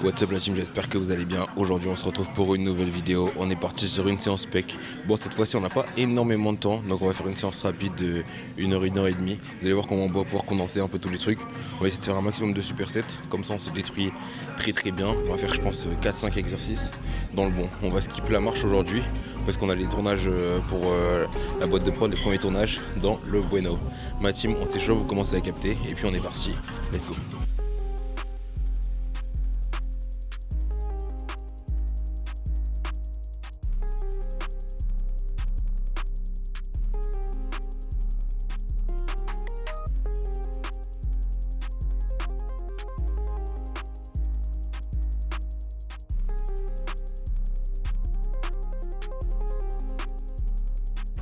What's up la team, j'espère que vous allez bien. Aujourd'hui on se retrouve pour une nouvelle vidéo. On est parti sur une séance PEC. Bon, cette fois-ci on n'a pas énormément de temps, donc on va faire une séance rapide de 1 heure et demie. Vous allez voir comment on va pouvoir condenser un peu tous les trucs. On va essayer de faire un maximum de supersets, comme ça on se détruit très bien. On va faire je pense 4-5 exercices dans le bon. On va skip la marche aujourd'hui parce qu'on a les tournages pour la boîte de prod, les premiers tournages dans le Bueno. Ma team, on s'échauffe, vous commencez à capter et puis on est parti. Let's go.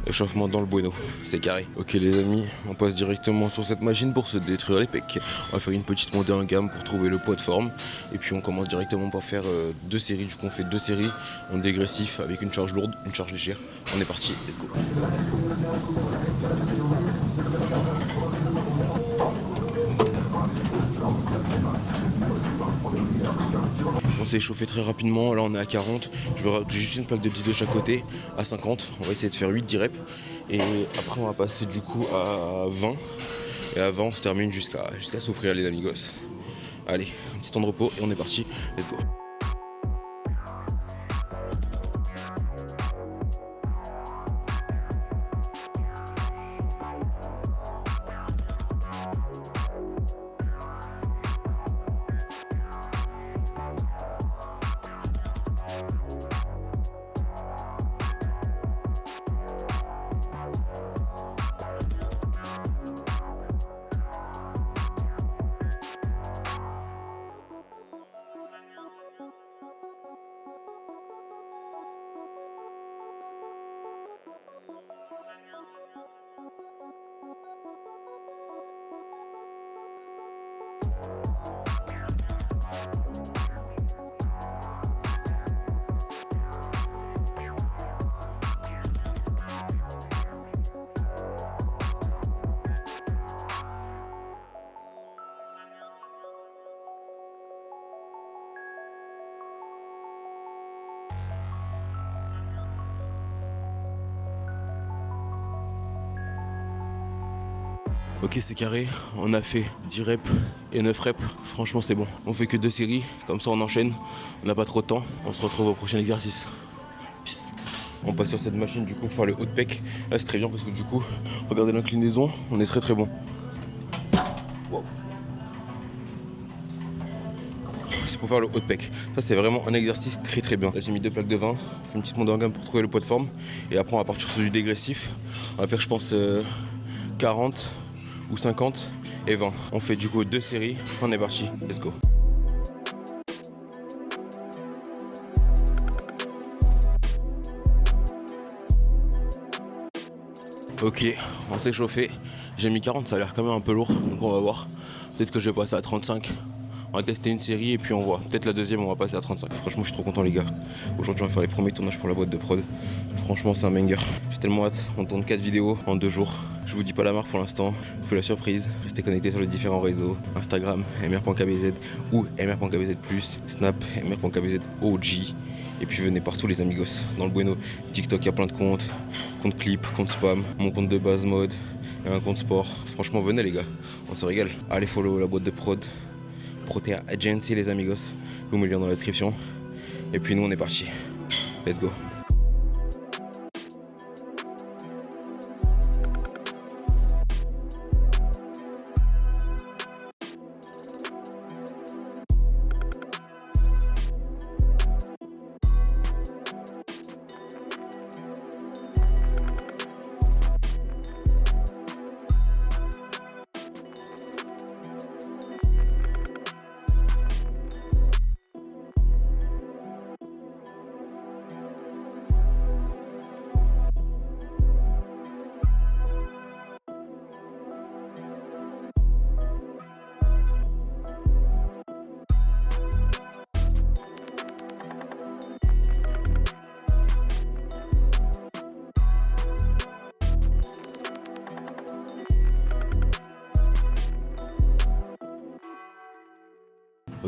Échauffement dans le Bueno, c'est carré. Ok les amis, on passe directement sur cette machine pour se détruire les pecs. On va faire une petite montée en gamme pour trouver le poids de forme. Et puis on commence directement par faire 2 séries. Du coup on fait 2 séries en dégressif avec une charge lourde, une charge légère. On est parti, let's go. On s'est échauffé très rapidement, là on est à 40, je vais rajouter juste une plaque de 10 de chaque côté, à 50, on va essayer de faire 8-10 reps, et après on va passer du coup à 20, et à 20 on se termine jusqu'à souffrir les amigos. Allez, un petit temps de repos et on est parti, let's go. Ok c'est carré, on a fait 10 reps et 9 reps, franchement c'est bon. On fait que 2 séries, comme ça on enchaîne, on n'a pas trop de temps, on se retrouve au prochain exercice. Peace. On passe sur cette machine du coup pour faire le haut de pec. Là c'est très bien parce que du coup, regardez l'inclinaison, on est très bon. Wow. C'est pour faire le haut de pec. Ça c'est vraiment un exercice très bien. Là j'ai mis 2 plaques de 20, on fait une petite montée en gamme pour trouver le poids de forme. Et après on va partir sur du dégressif. On va faire je pense 40 ou 50 et 20. On fait du coup 2 séries, on est parti, let's go. Ok, on s'est chauffé, j'ai mis 40, ça a l'air quand même un peu lourd, donc on va voir. Peut-être que je vais passer à 35. On va tester une série et puis on voit. Peut-être la deuxième on va passer à 35. Franchement je suis trop content les gars. Aujourd'hui on va faire les premiers tournages pour la boîte de prod. Franchement c'est un banger. J'ai tellement hâte. On tourne 4 vidéos en 2 jours. Je vous dis pas la marque pour l'instant. Je fais la surprise. Restez connectés sur les différents réseaux. Instagram mr.kbz ou mr.kbz+, Snap mr.kbz OG. Et puis venez partout les amigos. Dans le Bueno, TikTok il y a plein de comptes. Compte clip, compte spam, mon compte de base mode et un compte sport. Franchement venez les gars. On se régale. Allez follow la boîte de prod. Protea Agency les amigos, je vous mets le lien dans la description. Et puis nous on est parti. Let's go.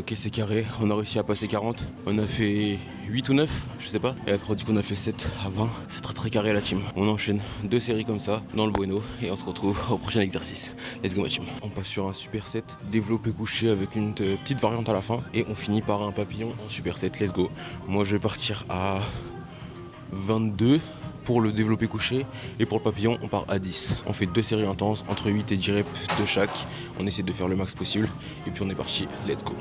Ok, c'est carré, on a réussi à passer 40. On a fait 8 ou 9, je sais pas. Et après, du coup, on a fait 7 à 20. C'est très très carré la team. On enchaîne 2 séries comme ça dans le Bueno et on se retrouve au prochain exercice. Let's go ma team. On passe sur un super set développé couché avec une petite variante à la fin et on finit par un papillon en super set. Let's go. Moi, je vais partir à 22 pour le développé couché et pour le papillon on part à 10. On fait 2 séries intenses entre 8 et 10 reps de chaque. On essaie de faire le max possible et puis on est parti, let's go.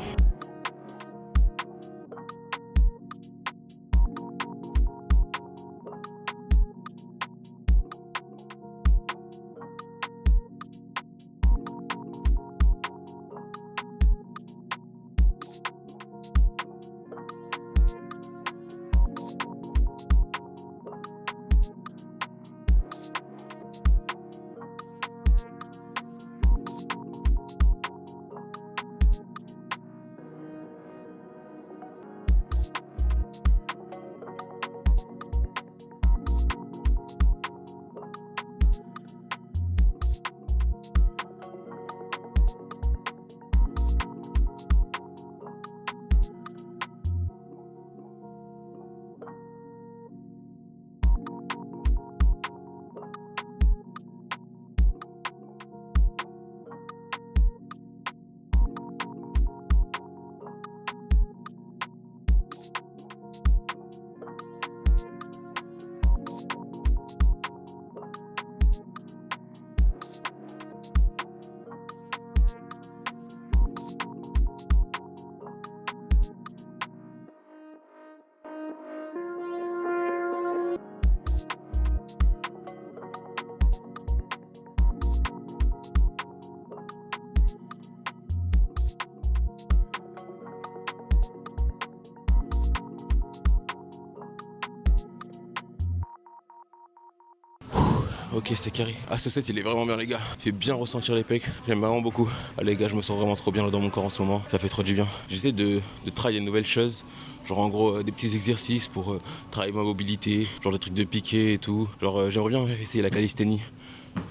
Ok, c'est carré. Ah, ce set il est vraiment bien les gars. Il fait bien ressentir les pecs. J'aime vraiment beaucoup. Ah les gars, je me sens vraiment trop bien là dans mon corps en ce moment. Ça fait trop du bien. J'essaie de travailler de nouvelles choses. Genre en gros des petits exercices pour travailler ma mobilité. Genre des trucs de piqué et tout. Genre j'aimerais bien essayer la calisthénie.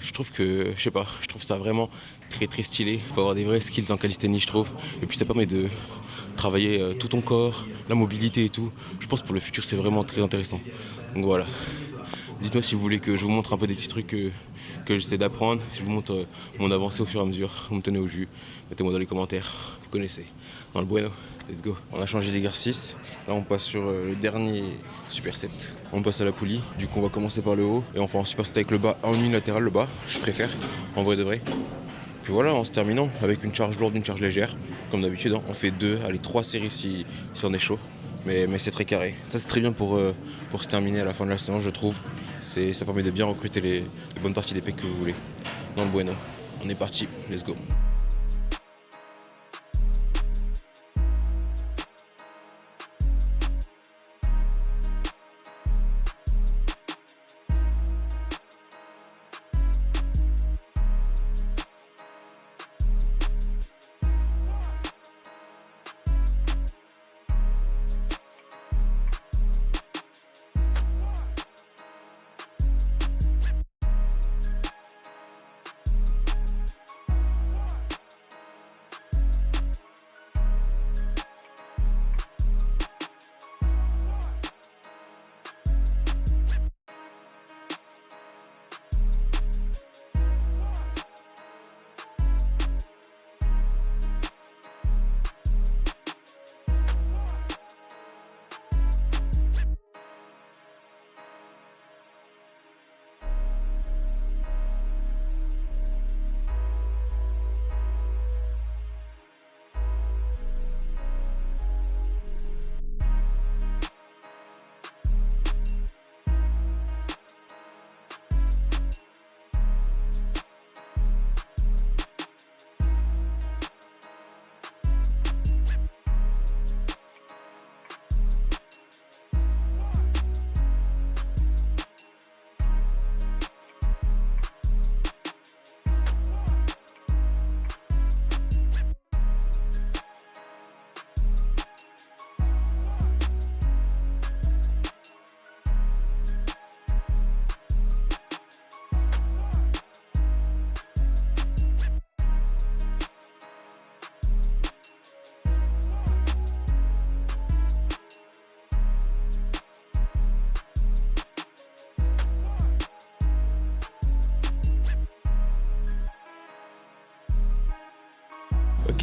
Je trouve que, je sais pas, je trouve ça vraiment très très stylé. Faut avoir des vrais skills en calisthénie je trouve. Et puis ça permet de travailler tout ton corps, la mobilité et tout. Je pense que pour le futur c'est vraiment très intéressant. Donc voilà. Dites-moi si vous voulez que je vous montre un peu des petits trucs que j'essaie d'apprendre, si je vous montre mon avancée au fur et à mesure, vous me tenez au jus, mettez-moi dans les commentaires, vous connaissez, dans le bueno, let's go. On a changé d'exercice, là on passe sur le dernier superset, on passe à la poulie, du coup on va commencer par le haut et on fait un superset avec le bas en unilatéral, le bas, je préfère, en vrai de vrai. Puis voilà, en se terminant avec une charge lourde, une charge légère, comme d'habitude, on fait 2, allez 3 séries si on est chaud. Mais c'est très carré. Ça c'est très bien pour se terminer à la fin de la séance je trouve. Ça permet de bien recruter les bonnes parties des pecs que vous voulez. Dans le bueno. On est parti, let's go.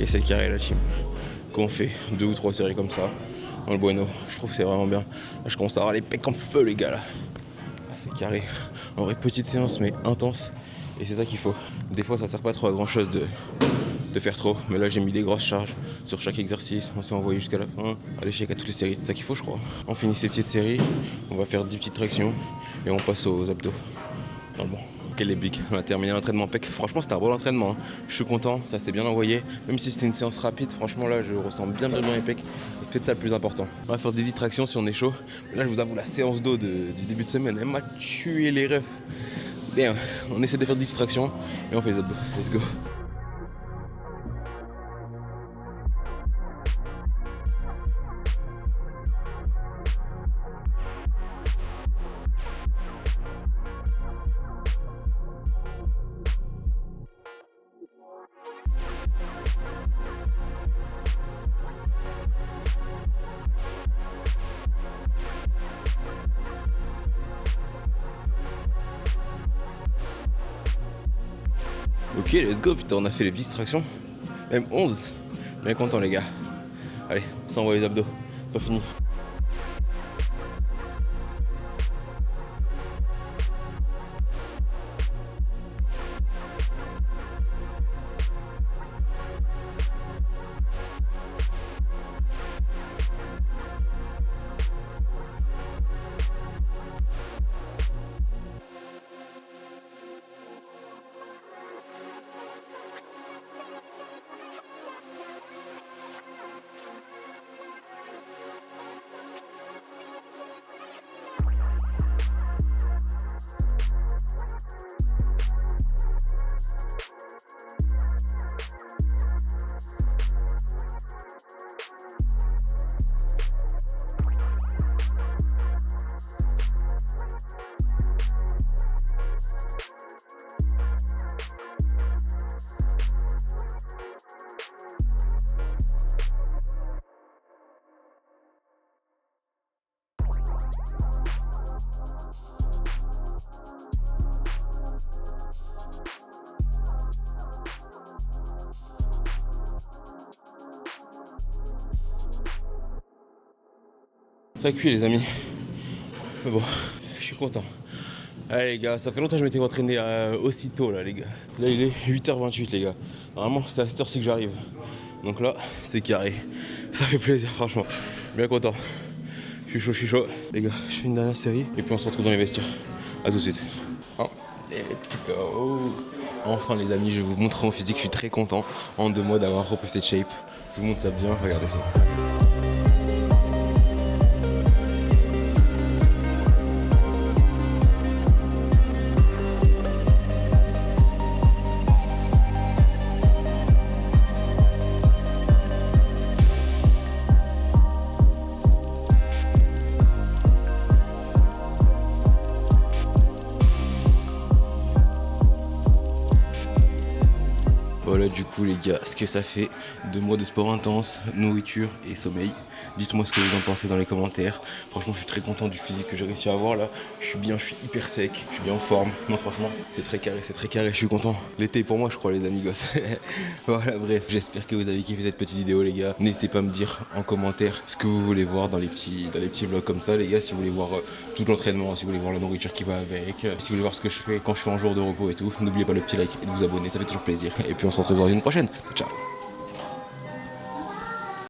Ok, c'est carré la team. Quand on fait 2 ou 3 séries comme ça, dans le bueno, je trouve que c'est vraiment bien. Là, je commence à avoir les pecs en feu, les gars, là. Ah, c'est carré. En vrai, petite séance, mais intense. Et c'est ça qu'il faut. Des fois, ça sert pas trop à grand chose de faire trop. Mais là, j'ai mis des grosses charges sur chaque exercice. On s'est envoyé jusqu'à la fin. À l'échec à toutes les séries, c'est ça qu'il faut, je crois. On finit ces petites séries. On va faire 10 petites tractions. Et on passe aux abdos. Normalement. Quel est big. On a terminé l'entraînement pec. Franchement, c'était un bon entraînement. Hein. Je suis content, ça s'est bien envoyé. Même si c'était une séance rapide, franchement, là, je ressens bien les pecs. Et peut-être ça le plus important. On va faire des tractions si on est chaud. Mais là, je vous avoue, la séance d'eau du début de semaine, elle m'a tué les refs. Bien, on essaie de faire des tractions et on fait les abdos. Let's go. Ok, let's go, putain, on a fait les 10 tractions. Même 11. Bien content, les gars. Allez, on s'envoie les abdos. Pas fini. Ça cuit, les amis. Mais bon, je suis content. Allez les gars, ça fait longtemps que je m'étais entraîné aussitôt là les gars. Là il est 8h28 les gars. Normalement c'est à cette heure-ci que j'arrive. Donc là c'est carré. Ça fait plaisir franchement. Bien content. Je suis chaud. Les gars, je fais une dernière série et puis on se retrouve dans les vestiaires. A tout de suite. Oh, let's go. Enfin les amis, je vais vous montrer mon physique, je suis très content en 2 mois d'avoir repris cette shape. Je vous montre ça bien, regardez ça. Voilà du coup les gars, ce que ça fait 2 mois de sport intense, nourriture et sommeil. Dites-moi ce que vous en pensez dans les commentaires. Franchement je suis très content du physique que j'ai réussi à avoir là. Je suis bien, je suis hyper sec, je suis bien en forme. Non franchement c'est très carré, je suis content. L'été pour moi je crois les amigos. Voilà bref, j'espère que vous avez kiffé cette petite vidéo les gars. N'hésitez pas à me dire en commentaire ce que vous voulez voir dans les petits vlogs comme ça les gars. Si vous voulez voir tout l'entraînement, si vous voulez voir la nourriture qui va avec, si vous voulez voir ce que je fais quand je suis en jour de repos et tout. N'oubliez pas le petit like et de vous abonner, ça fait toujours plaisir. Et puis on se retrouve dans une prochaine. Ciao.